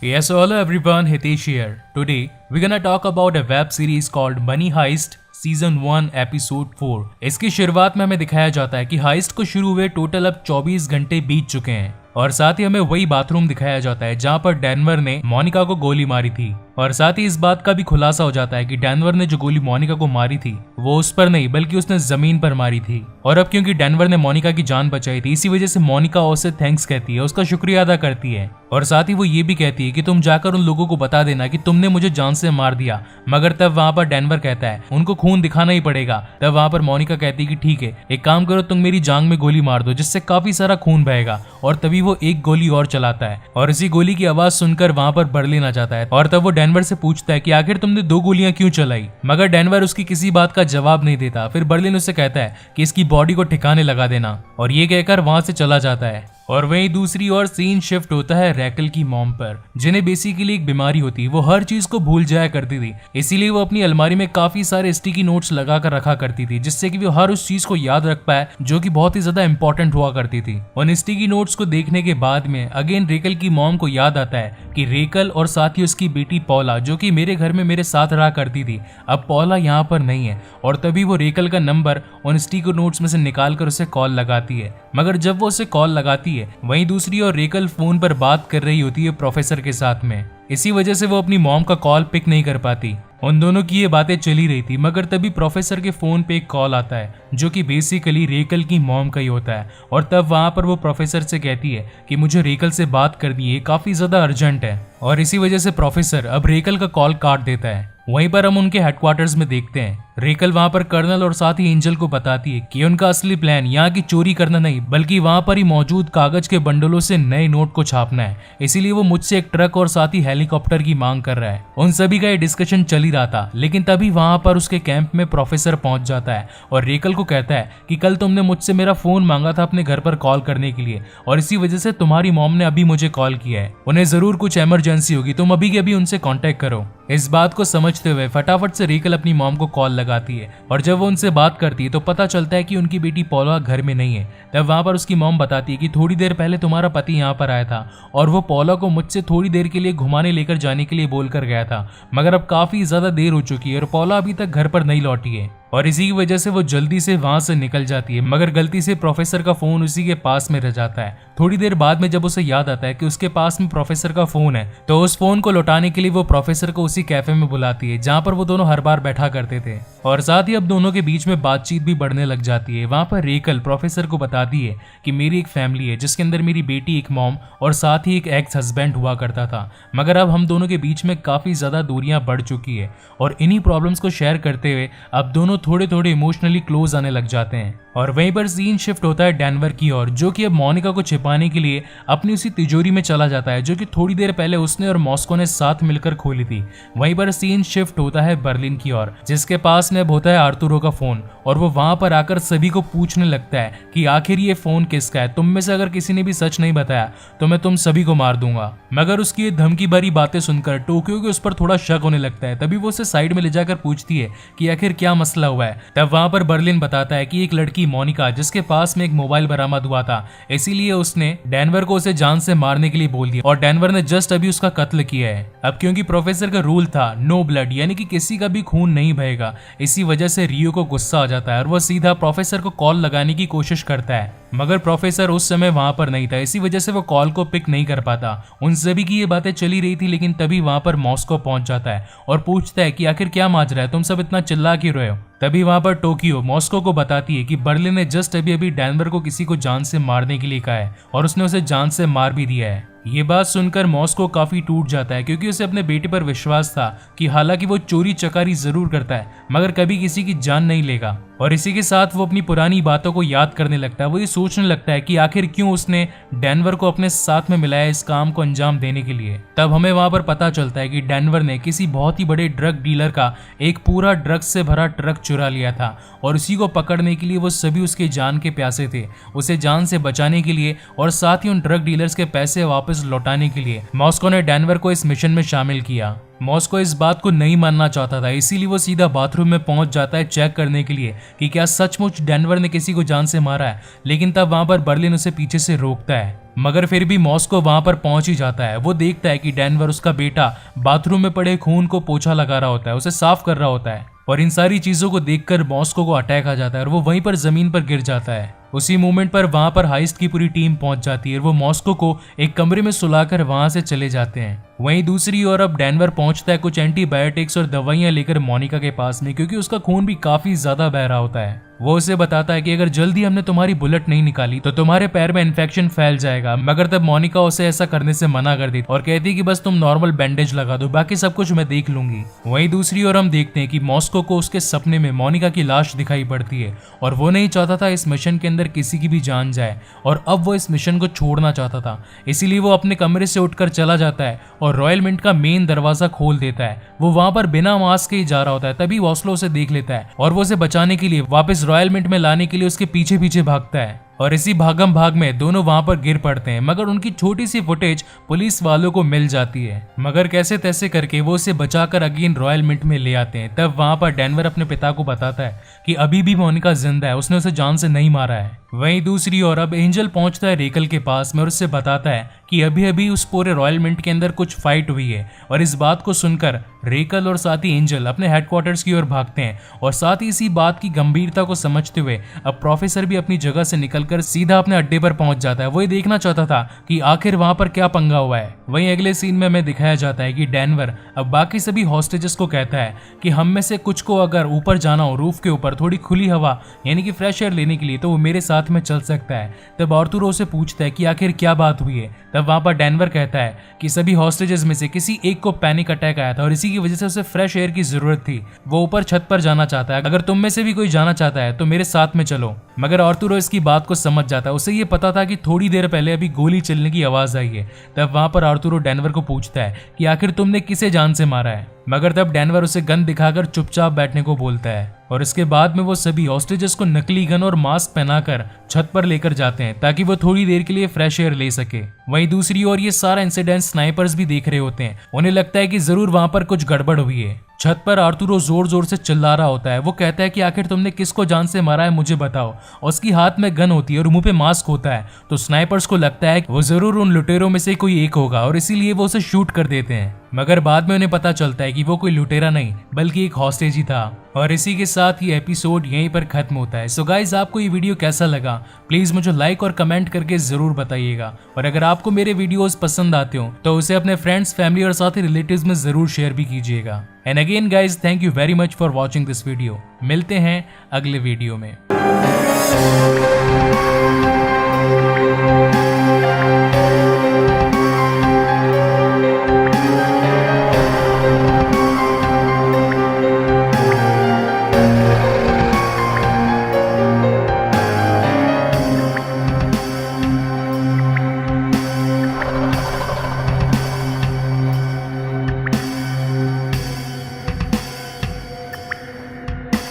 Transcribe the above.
Yes, hello everyone, Hitesh here. Today, we're gonna talk about a web series called Money Heist season 1 episode 4। इसकी शुरुआत में हमें दिखाया जाता है कि हाइस्ट को शुरू हुए टोटल अब 24 घंटे बीत चुके हैं और साथ ही हमें वही बाथरूम दिखाया जाता है जहां पर डेनवर ने मोनिका को गोली मारी थी। और साथ ही इस बात का भी खुलासा हो जाता है कि डेनवर ने जो गोली मोनिका को मारी थी वो उस पर नहीं बल्कि उसने जमीन पर मारी थी। और अब क्योंकि डेनवर ने मोनिका की जान बचाई थी, इसी वजह से मोनिका उसे थैंक्स कहती है, उसका शुक्रिया अदा करती है। और साथ ही वो ये भी कहती है कि तुम जाकर उन लोगों को बता देना कि तुमने मुझे जान से मार दिया। मगर तब वहां पर डेनवर कहता है उनको खून दिखाना ही पड़ेगा। तब वहां पर मोनिका कहती है कि ठीक है, एक काम करो, तुम मेरी जांघ में गोली मार दो जिससे काफी सारा खून बहेगा। और तभी वो एक गोली और चलाता है और इसी गोली की आवाज सुनकर वहां पर बर्लिन आ जाता है। और तब वो डेनवर से पूछता है कि आखिर तुमने 2 गोलियां क्यों चलाई। मगर डेनवर उसकी किसी बात का जवाब नहीं देता। फिर बर्लिन उससे कहता है कि इसकी बॉडी को ठिकाने लगा देना और ये कहकर वहां से चला जाता है। और वहीं दूसरी ओर सीन शिफ्ट होता है रैकल की मॉम पर, जिन्हें बेसिकली एक बीमारी होती है, वो हर चीज को भूल जाया करती थी। इसीलिए वो अपनी अलमारी में काफी सारे स्टिकी नोट्स लगा कर रखा करती थी जिससे कि वो हर उस चीज को याद रख पाए जो कि बहुत ही ज्यादा इंपॉर्टेंट हुआ करती थी। उन स्टिकी नोट्स को देखने के बाद में अगेन रेकल की मॉम को याद आता है कि रेकल और साथ ही उसकी बेटी पौला जो कि मेरे घर में मेरे साथ रहा करती थी, अब पौला यहाँ पर नहीं है। और तभी वो रेकल का नंबर उन स्टिकी नोट्स में से निकाल कर उसे कॉल लगाती है। मगर जब वो उसे कॉल लगाती है वहीं दूसरी ओर रेकल फोन पर बात कर रही होती है प्रोफेसर के साथ में। इसी वजह से वो अपनी मॉम का कॉल पिक नहीं कर पाती। उन दोनों की ये बातें चली रही थी मगर तभी प्रोफेसर के फोन पे एक कॉल आता है जो कि बेसिकली रेकल की मॉम का ही होता है। और तब वहां पर वो प्रोफेसर से कहती है कि मुझे रेकल से बात करनी है, काफी ज्यादा अर्जेंट है। और इसी वजह से प्रोफेसर अब रेकल का कॉल काट देता है। वहीं पर हम उनके हेडक्वार्टर्स में देखते हैं रेकल वहां पर कर्नल और साथ ही एंजल को बताती है कि उनका असली प्लान यहाँ की चोरी करना नहीं बल्कि वहां पर ही मौजूद कागज के बंडलों से नए नोट को छापना है। इसीलिए वो मुझसे एक ट्रक और साथ ही हेलीकॉप्टर की मांग कर रहा है। उन सभी का ये डिस्कशन चल ही रहा था लेकिन तभी वहां पर उसके कैंप में प्रोफेसर पहुंच जाता है और रेकल को कहता है कि कल तुमने मुझसे मेरा फोन मांगा था अपने घर पर कॉल करने के लिए और इसी वजह से तुम्हारी मॉम ने अभी मुझे कॉल किया है। उन्हें जरूर कुछ इमरजेंसी होगी, तुम अभी के अभी उनसे कांटेक्ट करो। इस बात को समझते हुए फटाफट से रेकल अपनी मॉम को कॉल लगाती है और जब वो उनसे बात करती है तो पता चलता है कि उनकी बेटी पौला घर में नहीं है। तब वहां पर उसकी मॉम बताती है कि थोड़ी देर पहले तुम्हारा पति यहाँ पर आया था और वो पौला को मुझसे थोड़ी देर के लिए घुमाने लेकर जाने के लिए बोलकर गया था, मगर अब काफी ज्यादा देर हो चुकी है और पौला अभी तक घर पर नहीं लौटी है। और इसी की वजह से वो जल्दी से वहां से निकल जाती है मगर गलती से प्रोफेसर का फोन उसी के पास में रह जाता है। थोड़ी देर बाद में जब उसे याद आता है कि उसके पास में प्रोफेसर का फोन है तो उस फोन को लौटाने के लिए वो प्रोफेसर को उसी कैफे में बुलाती है जहां पर वो दोनों हर बार बैठा करते थे। और साथ ही अब दोनों के बीच में बातचीत भी बढ़ने लग जाती है। वहां पर रेकल प्रोफेसर को बताती है कि मेरी एक फैमिली है जिसके अंदर मेरी बेटी, एक मॉम और साथ ही एक एक्स हस्बैंड हुआ करता था, मगर अब हम दोनों के बीच में काफी ज्यादा दूरियां बढ़ चुकी है और इन्हीं प्रॉब्लम्स को शेयर करते हुए अब दोनों थोड़े थोड़े इमोशनली क्लोज आने लग जाते हैं। और वहीं पर सीन शिफ्ट होता है डेनवर की ओर जो कि अब मोनिका को छिपाने के लिए अपनी उसी तिजोरी में चला जाता है जो कि थोड़ी देर पहले उसने और मॉस्को ने साथ मिलकर खोली थी। वहीं पर सीन शिफ्ट होता है बर्लिन की ओर जिसके पास में अब होता है आर्तुरो का फोन और वो वहां पर आकर सभी को पूछने लगता है कि आखिर ये फोन किसका है, तुम में से अगर किसी ने भी सच नहीं बताया तो मैं तुम सभी को मार दूंगा। मगर उसकी ये धमकी भरी बातें सुनकर टोक्यो के उस पर थोड़ा शक होने लगता है। तभी वो उसे साइड में ले जाकर पूछती है कि आखिर क्या मसला हुआ है। तब वहां पर बर्लिन बताता है कि एक लड़की मोनिका जिसके पास में एक मोबाइल बरामद हुआ था, इसीलिए उसने डेनवर को उसे जान से मारने के लिए बोल दिया और डेनवर ने जस्ट अभी उसका कत्ल किया है। अब क्योंकि प्रोफेसर का रूल था नो ब्लड यानी कि किसी का भी खून नहीं बहेगा, इसी वजह से रियो को गुस्सा आ जाता है और वह सीधा प्रोफेसर को कॉल लगाने की कोशिश करता है। मगर प्रोफेसर उस समय वहां पर नहीं था, इसी वजह से वो कॉल को पिक नहीं कर पाता। उन सभी की ये बातें चली रही थी लेकिन तभी वहां पर मॉस्को पहुंच जाता है और पूछता है कि आखिर क्या माजरा है, तुम सब इतना चिल्ला क्यों रहे हो। तभी वहां पर टोक्यो मॉस्को को बताती है कि बर्लिन ने जस्ट अभी डेनवर को किसी को जान से मारने के लिए कहा है और उसने उसे जान से मार भी दिया है। ये बात सुनकर मॉस्को काफी टूट जाता है क्योंकि उसे अपने बेटे पर विश्वास था कि हालांकि वो चोरी चकारी जरूर करता है मगर कभी किसी की जान नहीं लेगा। और इसी के साथ वो अपनी पुरानी बातों को याद करने लगता है। वो ये सोचने लगता है कि आखिर क्यों उसने डेनवर को अपने साथ में मिलाया इस काम को अंजाम देने के लिए। तब हमें वहां पर पता चलता है कि डेनवर ने किसी बहुत ही बड़े ड्रग डीलर का एक पूरा ड्रग्स से भरा ट्रक चुरा लिया था और उसी को पकड़ने के लिए वो सभी उसके जान के प्यासे थे, उसे जान से बचाने के लिए और साथ ही उन ड्रग डीलर्स के पैसे वापस लौटाने के लिए मॉस्को ने डेनवर को इस मिशन में शामिल किया। मॉस्को इस बात को नहीं मानना चाहता था, इसीलिए वो सीधा बाथरूम में पहुंच जाता है चेक करने के लिए कि क्या सचमुच डेनवर ने किसी को जान से मारा है। लेकिन तब वहां पर बर्लिन उसे पीछे से रोकता है, मगर फिर भी मॉस्को वहां पर पहुंच ही जाता है। वो देखता है कि डेनवर उसका बेटा बाथरूम में पड़े खून को पोछा लगा रहा होता है, उसे साफ कर रहा होता है। और इन सारी चीजों को देखकर मॉस्को को अटैक आ जाता है और वो वहीं पर जमीन पर गिर जाता है। उसी मोमेंट पर वहां पर हाइस्ट की पूरी टीम पहुंच जाती है और वो मॉस्को को एक कमरे में सुलाकर वहां से चले जाते हैं। वहीं दूसरी ओर अब डेनवर पहुंचता है कुछ एंटीबायोटिक्स और दवाइयां लेकर मोनिका के पास में, क्योंकि उसका खून भी काफी ज्यादा बह रहा होता है। वो उसे बताता है कि अगर जल्दी हमने तुम्हारी बुलेट नहीं निकाली तो तुम्हारे पैर में इन्फेक्शन फैल जाएगा, मगर तब मोनिका उसे ऐसा करने से मना कर देती और कहती कि बस तुम नॉर्मल बैंडेज लगा दो, बाकी सब कुछ मैं देख लूंगी। वहीं दूसरी ओर हम देखते हैं कि मॉस्को को उसके सपने में मोनिका की लाश दिखाई पड़ती है और वो नहीं चाहता था इस मिशन के अंदर किसी की भी जान जाए और अब वो इस मिशन को छोड़ना चाहता था। इसीलिए वो अपने कमरे से उठकर चला जाता है और रॉयल मिंट का मेन दरवाजा खोल देता है। वो वहां पर बिना मास्क के ही जा रहा होता है, तभी वॉस्लो उसे देख लेता है और वो उसे बचाने के लिए वापस रॉयल मिंट में लाने के लिए उसके पीछे पीछे भागता है और इसी भागम भाग में दोनों वहां पर गिर पड़ते हैं। मगर उनकी छोटी सी फुटेज पुलिस वालों को मिल जाती है, मगर कैसे तैसे करके वो उसे बचाकर अगेन रॉयल मिंट में ले आते हैं। तब वहां पर डेनवर अपने पिता को बताता है कि अभी भी मोनिका जिंदा है, उसने उसे जान से नहीं मारा है। वहीं दूसरी ओर अब एंजल पहुंचता है रेकल के पास में और उससे बताता है कि अभी अभी उस पूरे रॉयल मिंट के अंदर कुछ फाइट हुई है। और इस बात को सुनकर रेकल और साथ ही एंजल अपने हेडक्वार्टर्स की ओर भागते हैं और साथ ही इसी बात की गंभीरता को समझते हुए अब प्रोफेसर भी अपनी जगह से निकलकर सीधा अपने अड्डे पर पहुंच जाता है। वो ये देखना चाहता था कि आखिर वहां पर क्या पंगा हुआ है। वहीं अगले सीन में हमें दिखाया जाता है कि डेनवर अब बाकी सभी हॉस्टेजेस को कहता है कि हम में से कुछ को अगर ऊपर जाना हो रूफ के ऊपर थोड़ी खुली हवा यानी कि फ्रेश एयर लेने के लिए, तो वो मेरे साथ में चल सकता है। तब आर्थुरो उसे पूछता है कि आखिर क्या बात हुई है। तब वहां पर डेनवर कहता है कि सभी हॉस्टेजेस में से किसी एक को पैनिक अटैक आया था और इसी की वजह से उसे फ्रेश एयर की जरूरत थी। वो ऊपर छत पर जाना चाहता है, अगर तुम में से भी कोई जाना चाहता है तो मेरे साथ में चलो। मगर आर्थुरो इसकी बात को समझ जाता है, उसे ये पता था कि थोड़ी देर पहले अभी गोली चलने की आवाज आई है। तब वहां पर आर्थुरो डेनवर को पूछता है कि आखिर तुमने किसे जान से मारा है। मगर तब डेनवर उसे गन दिखाकर चुपचाप बैठने को बोलता है और इसके बाद में वो सभी हॉस्टेजेस को नकली गन और मास्क पहनाकर छत पर लेकर जाते हैं ताकि वो थोड़ी देर के लिए फ्रेश एयर ले सके। वहीं दूसरी ओर ये सारा इंसिडेंट स्नाइपर्स भी देख रहे होते हैं। उन्हें लगता है कि जरूर वहां पर कुछ गड़बड़ हुई है। छत पर आर्थुरो जोर जोर से चिल्ला रहा होता है। वो कहता है कि आखिर तुमने किसको जान से मारा है मुझे बताओ। और उसकी हाथ में गन होती है और मुंह पे मास्क होता है, तो स्नाइपर्स को लगता है कि वो जरूर उन लुटेरों में से कोई एक होगा और इसीलिए वो उसे शूट कर देते हैं। मगर बाद में उन्हें पता चलता है कि वो कोई लुटेरा नहीं बल्कि एक हॉस्टेज ही था। और इसी के साथ ये एपिसोड यहीं पर खत्म होता है। सो गाइज, आपको ये वीडियो कैसा लगा प्लीज मुझे लाइक और कमेंट करके जरूर बताइएगा। और अगर आपको मेरे वीडियोस पसंद आते हो तो उसे अपने फ्रेंड्स, फैमिली और साथ ही रिलेटिव्स में जरूर शेयर भी कीजिएगा। And again guys, thank you very much for watching this video. मिलते हैं अगले वीडियो में।